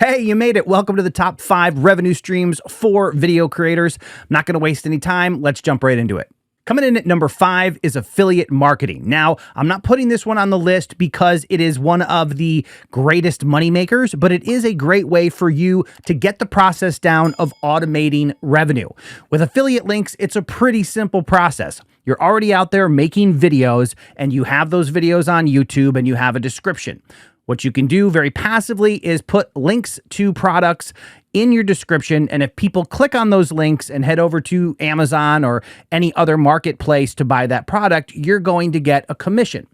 Hey, you made it. Welcome to the top 5 revenue streams for video creators. I'm not going to waste any time. Let's jump right into it. Coming in at number 5 is affiliate marketing. Now, I'm not putting this one on the list because it is one of the greatest money makers, but it is a great way for you to get the process down of automating revenue. With affiliate links, it's a pretty simple process. You're already out there making videos, and you have those videos on YouTube, and you have a description. What you can do very passively is put links to products in your description, and if people click on those links and head over to Amazon or any other marketplace to buy that product, you're going to get a commission.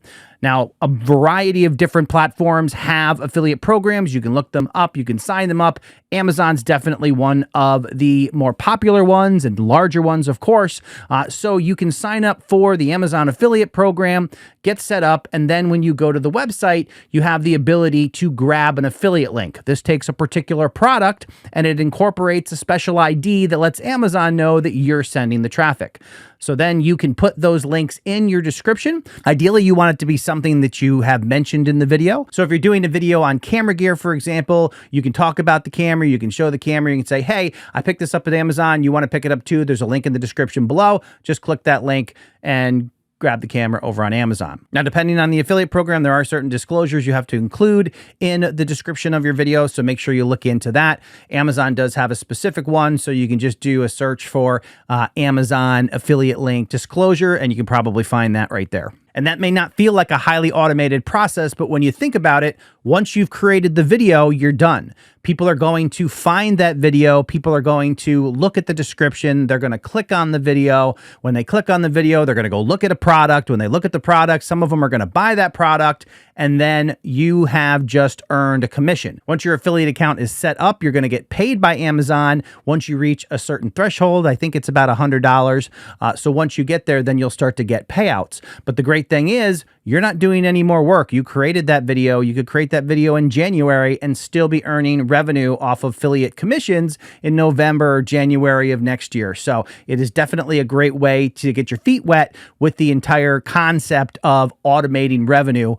Now, a variety of different platforms have affiliate programs. You can look them up. You can sign them up. Amazon's definitely one of the more popular ones and larger ones, of course. So you can sign up for the Amazon affiliate program, get set up, and then when you go to the website, you have the ability to grab an affiliate link. This takes a particular product and it incorporates a special ID that lets Amazon know that you're sending the traffic. So then you can put those links in your description. Ideally, you want it to be something that you have mentioned in the video. So if you're doing a video on camera gear, for example, you can talk about the camera, you can show the camera, you can say, hey, I picked this up at Amazon. You want to pick it up too? There's a link in the description below. Just click that link and grab the camera over on Amazon. Now, depending on the affiliate program, there are certain disclosures you have to include in the description of your video, so make sure you look into that. Amazon does have a specific one, so you can just do a search for Amazon affiliate link disclosure, and you can probably find that right there. And that may not feel like a highly automated process, but when you think about it, once you've created the video, you're done. People are going to find that video. People are going to look at the description. They're going to click on the video. When they click on the video, they're going to go look at a product. When they look at the product, some of them are going to buy that product, and then you have just earned a commission. Once your affiliate account is set up, you're going to get paid by Amazon. Once you reach a certain threshold, I think it's about $100. So once you get there, then you'll start to get payouts. But the great thing is, you're not doing any more work. You created that video. You could create that video in January and still be earning revenue off of affiliate commissions in November or January of next year. So it is definitely a great way to get your feet wet with the entire concept of automating revenue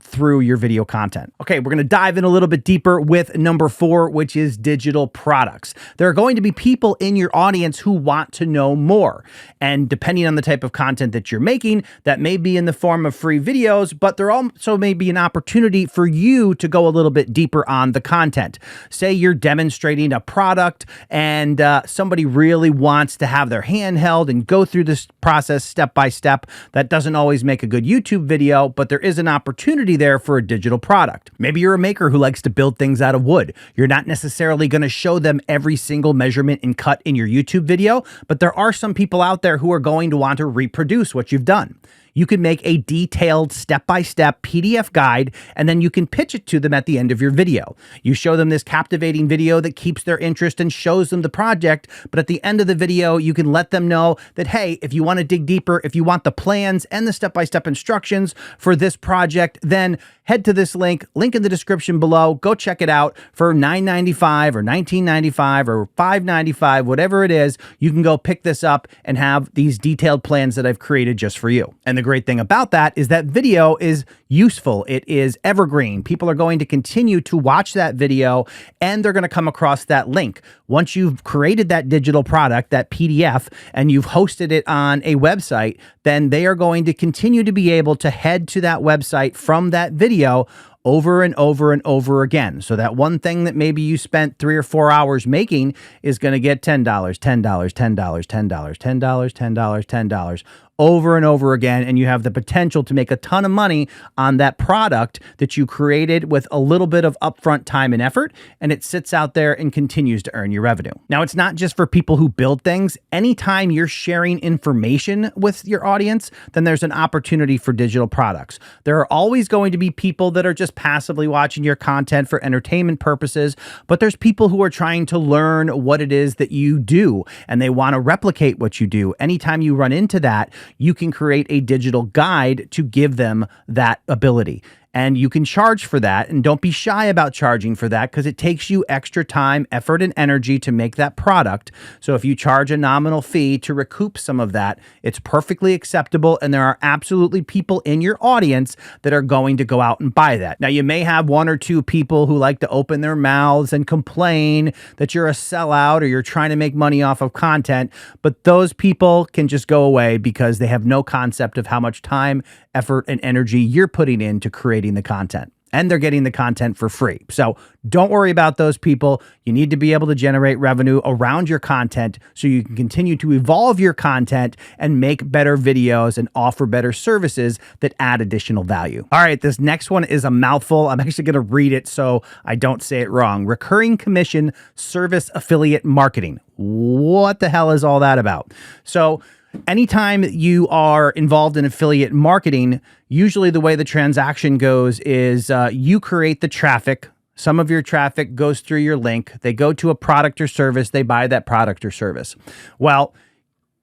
through your video content. Okay, we're going to dive in a little bit deeper with number 4, which is digital products. There are going to be people in your audience who want to know more. And depending on the type of content that you're making, that may be in the form of free videos, but there also may be an opportunity for you to go a little bit deeper on the content. Say you're demonstrating a product and somebody really wants to have their hand held and go through this process step by step. That doesn't always make a good YouTube video, but there is an opportunity there for a digital product. Maybe you're a maker who likes to build things out of wood. You're not necessarily going to show them every single measurement and cut in your YouTube video, but there are some people out there who are going to want to reproduce what you've done. You can make a detailed step-by-step PDF guide, and then you can pitch it to them at the end of your video. You show them this captivating video that keeps their interest and shows them the project, but at the end of the video, you can let them know that, hey, if you want to dig deeper, if you want the plans and the step-by-step instructions for this project, then head to this link in the description below. Go check it out for $9.95 or $19.95 or $5.95, whatever it is. You can go pick this up and have these detailed plans that I've created just for you. And the great thing about that is that video is useful. It is evergreen. People are going to continue to watch that video and they're going to come across that link. Once you've created that digital product, that PDF, and you've hosted it on a website, then they are going to continue to be able to head to that website from that video over and over and over again. So that one thing that maybe you spent 3 or 4 hours making is going to get $10, $10, $10, $10, $10, $10, $10 over and over again, and you have the potential to make a ton of money on that product that you created with a little bit of upfront time and effort, and it sits out there and continues to earn you revenue. Now, it's not just for people who build things. Anytime you're sharing information with your audience, then there's an opportunity for digital products. There are always going to be people that are just passively watching your content for entertainment purposes, but there's people who are trying to learn what it is that you do, and they want to replicate what you do. Anytime you run into that, you can create a digital guide to give them that ability. And you can charge for that. And don't be shy about charging for that because it takes you extra time, effort, and energy to make that product. So if you charge a nominal fee to recoup some of that, it's perfectly acceptable. And there are absolutely people in your audience that are going to go out and buy that. Now, you may have one or two people who like to open their mouths and complain that you're a sellout or you're trying to make money off of content, but those people can just go away because they have no concept of how much time, effort, and energy you're putting into creating the content. And they're getting the content for free. So don't worry about those people. You need to be able to generate revenue around your content so you can continue to evolve your content and make better videos and offer better services that add additional value. All right, this next one is a mouthful. I'm actually going to read it so I don't say it wrong. Recurring commission service affiliate marketing. What the hell is all that about? So anytime you are involved in affiliate marketing, usually the way the transaction goes is you create the traffic. Some of your traffic goes through your link. They go to a product or service. They buy that product or service. Well,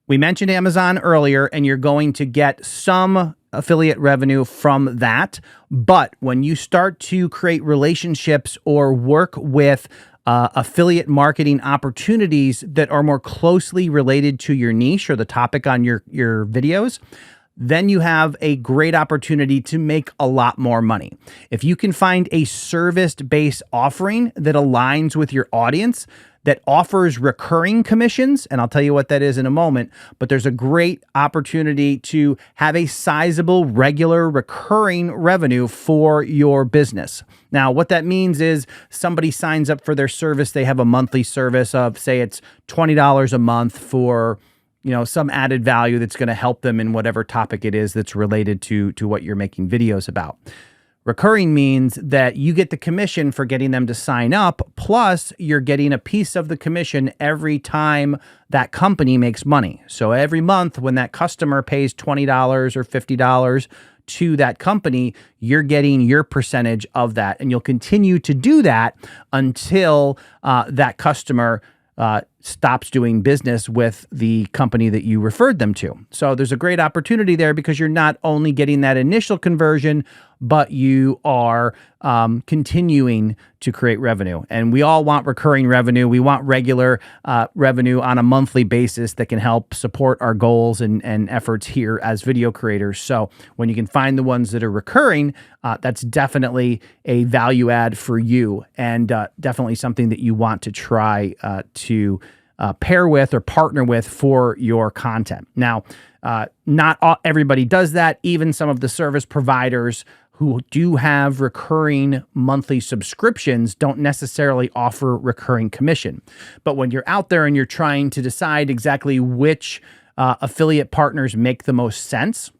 we mentioned Amazon earlier, and you're going to get some affiliate revenue from that. But when you start to create relationships or work with affiliate marketing opportunities that are more closely related to your niche or the topic on your videos, then you have a great opportunity to make a lot more money. If you can find a service-based offering that aligns with your audience, that offers recurring commissions, and I'll tell you what that is in a moment, but there's a great opportunity to have a sizable, regular, recurring revenue for your business. Now, what that means is somebody signs up for their service. They have a monthly service of, say, it's $20 a month for some added value that's going to help them in whatever topic it is that's related to what you're making videos about. Recurring means that you get the commission for getting them to sign up, plus you're getting a piece of the commission every time that company makes money. So every month when that customer pays $20 or $50 to that company, you're getting your percentage of that. And you'll continue to do that until that customer stops doing business with the company that you referred them to. So there's a great opportunity there because you're not only getting that initial conversion, but you are continuing to create revenue. And we all want recurring revenue. We want regular revenue on a monthly basis that can help support our goals and efforts here as video creators. So when you can find the ones that are recurring, that's definitely a value add for you, and definitely something that you want to try to pair with or partner with for your content. Now, not everybody does that. Even some of the service providers who do have recurring monthly subscriptions don't necessarily offer recurring commission. But when you're out there and you're trying to decide exactly which affiliate partners make the most sense,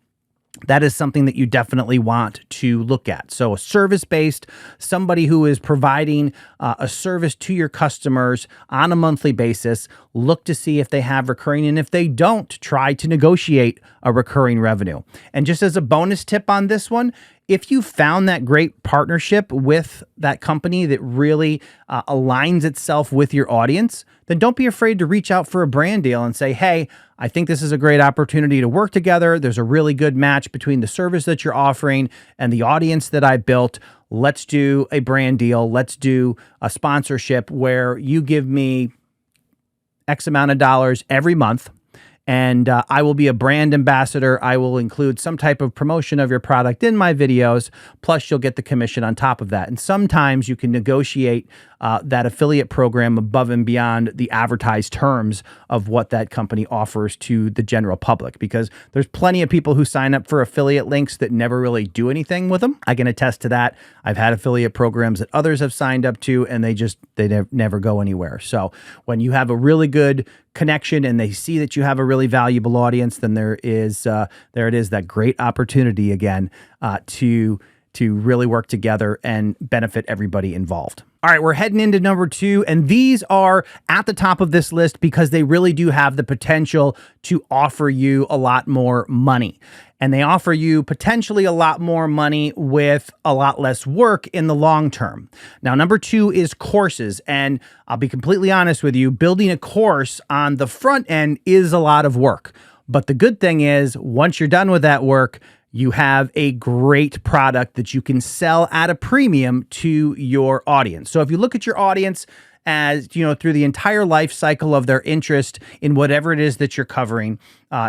that is something that you definitely want to look at. So a service-based, somebody who is providing a service to your customers on a monthly basis, look to see if they have recurring. And if they don't, try to negotiate a recurring revenue. And just as a bonus tip on this one, if you found that great partnership with that company that really aligns itself with your audience, then don't be afraid to reach out for a brand deal and say, hey, I think this is a great opportunity to work together. There's a really good match between the service that you're offering and the audience that I built. Let's do a brand deal. Let's do a sponsorship where you give me X amount of dollars every month, and I will be a brand ambassador. I will include some type of promotion of your product in my videos, plus you'll get the commission on top of that. And sometimes you can negotiate that affiliate program above and beyond the advertised terms of what that company offers to the general public, because there's plenty of people who sign up for affiliate links that never really do anything with them. I can attest to that. I've had affiliate programs that others have signed up to, and they never go anywhere. So when you have a really good connection and they see that you have a really valuable audience, then there it is, that great opportunity again to really work together and benefit everybody involved. All right, we're heading into number 2, and these are at the top of this list because they really do have the potential to offer you a lot more money. And they offer you potentially a lot more money with a lot less work in the long term. Now, number 2 is courses. And I'll be completely honest with you, building a course on the front end is a lot of work. But the good thing is, once you're done with that work, you have a great product that you can sell at a premium to your audience. So if you look at your audience as, through the entire life cycle of their interest in whatever it is that you're covering,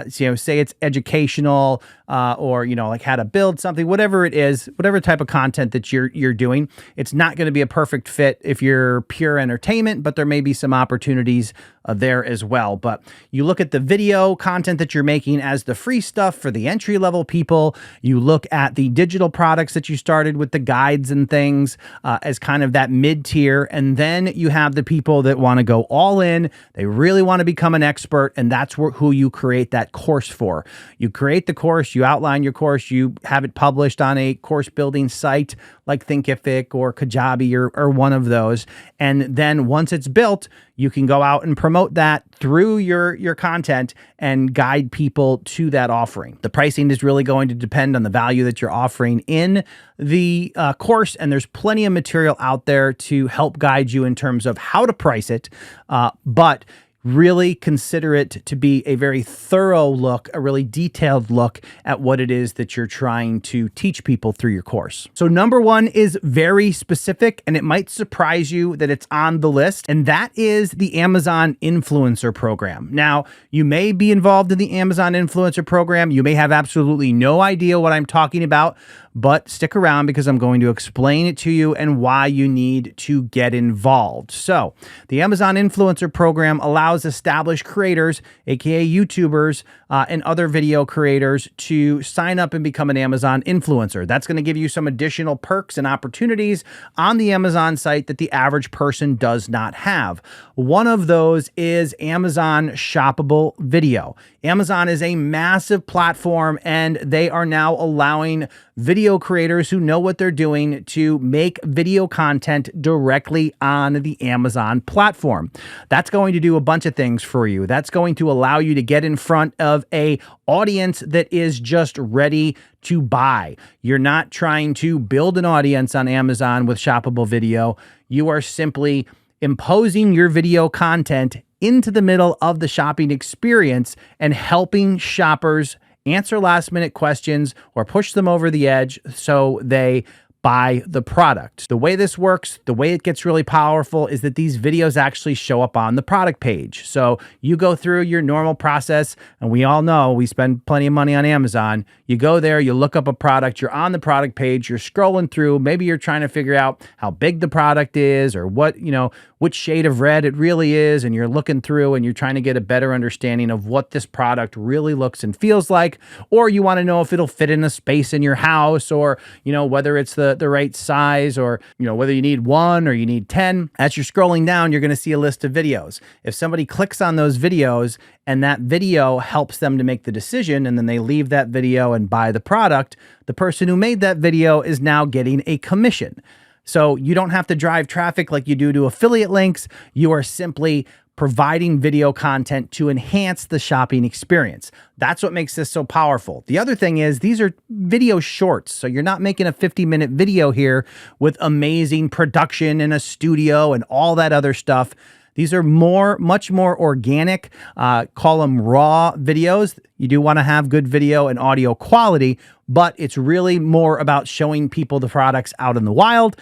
say it's educational, or, like how to build something, whatever it is, whatever type of content that you're doing, it's not going to be a perfect fit if you're pure entertainment, but there may be some opportunities there as well. But you look at the video content that you're making as the free stuff for the entry level people. You look at the digital products that you started with the guides and things as kind of that mid tier. And then you have the people that want to go all in. They really want to become an expert. And that's who you create that course for. You create the course, you outline your course, you have it published on a course building site like Thinkific or Kajabi or one of those. And then once it's built, you can go out and promote that through your content and guide people to that offering. The pricing is really going to depend on the value that you're offering in the course, and there's plenty of material out there to help guide you in terms of how to price it, but really consider it to be a very thorough look, a really detailed look at what it is that you're trying to teach people through your course. So number one is very specific, and it might surprise you that it's on the list, and that is the Amazon Influencer Program. Now, you may be involved in the Amazon Influencer Program. You may have absolutely no idea what I'm talking about, but stick around because I'm going to explain it to you and why you need to get involved. So the Amazon Influencer Program allows established creators, aka YouTubers, and other video creators to sign up and become an Amazon influencer. That's going to give you some additional perks and opportunities on the Amazon site that the average person does not have. One of those is Amazon Shoppable Video. Amazon is a massive platform, and they are now allowing video creators who know what they're doing to make video content directly on the Amazon platform. That's going to do a bunch of things for you. That's going to allow you to get in front of a audience that is just ready to buy. You're not trying to build an audience on Amazon with Shoppable Video. You are simply imposing your video content into the middle of the shopping experience and helping shoppers answer last minute questions or push them over the edge so they buy the product. The way this works, the way it gets really powerful is that these videos actually show up on the product page. So you go through your normal process, and we all know we spend plenty of money on Amazon. You go there, you look up a product, you're on the product page, you're scrolling through, maybe you're trying to figure out how big the product is or what, which shade of red it really is, and you're looking through and you're trying to get a better understanding of what this product really looks and feels like, or you want to know if it'll fit in a space in your house, or whether it's the right size, or whether you need 1 or you need 10. As you're scrolling down, you're going to see a list of videos. If somebody clicks on those videos and that video helps them to make the decision, and then they leave that video and buy the product, the person who made that video is now getting a commission. So you don't have to drive traffic like you do to affiliate links. You are simply providing video content to enhance the shopping experience. That's what makes this so powerful. The other thing is these are video shorts. So you're not making a 50-minute video here with amazing production in a studio and all that other stuff. These are much more organic, call them raw videos. You do want to have good video and audio quality, but it's really more about showing people the products out in the wild,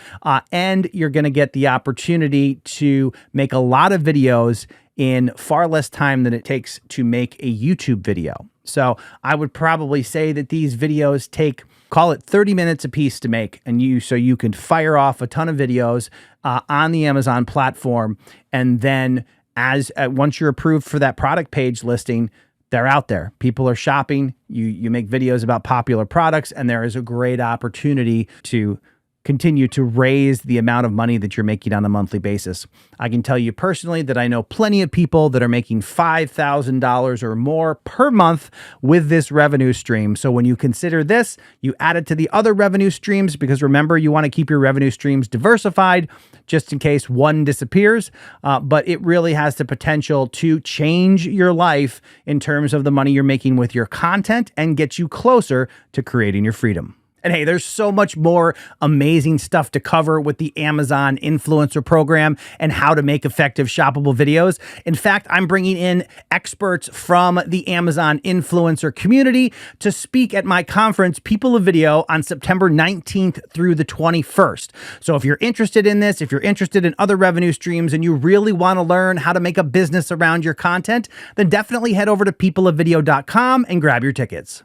and you're going to get the opportunity to make a lot of videos in far less time than it takes to make a YouTube video. So I would probably say that these videos take, call it 30 minutes a piece to make, so you can fire off a ton of videos on the Amazon platform, and then once you're approved for that product page listing, they're out there. People are shopping. You make videos about popular products, and there is a great opportunity to continue to raise the amount of money that you're making on a monthly basis. I can tell you personally that I know plenty of people that are making $5,000 or more per month with this revenue stream. So when you consider this, you add it to the other revenue streams, because remember, you want to keep your revenue streams diversified just in case one disappears. But it really has the potential to change your life in terms of the money you're making with your content and get you closer to creating your freedom. And hey, there's so much more amazing stuff to cover with the Amazon Influencer Program and how to make effective shoppable videos. In fact, I'm bringing in experts from the Amazon Influencer community to speak at my conference, People of Video, on September 19th through the 21st. So if you're interested in this, if you're interested in other revenue streams and you really want to learn how to make a business around your content, then definitely head over to peopleofvideo.com and grab your tickets.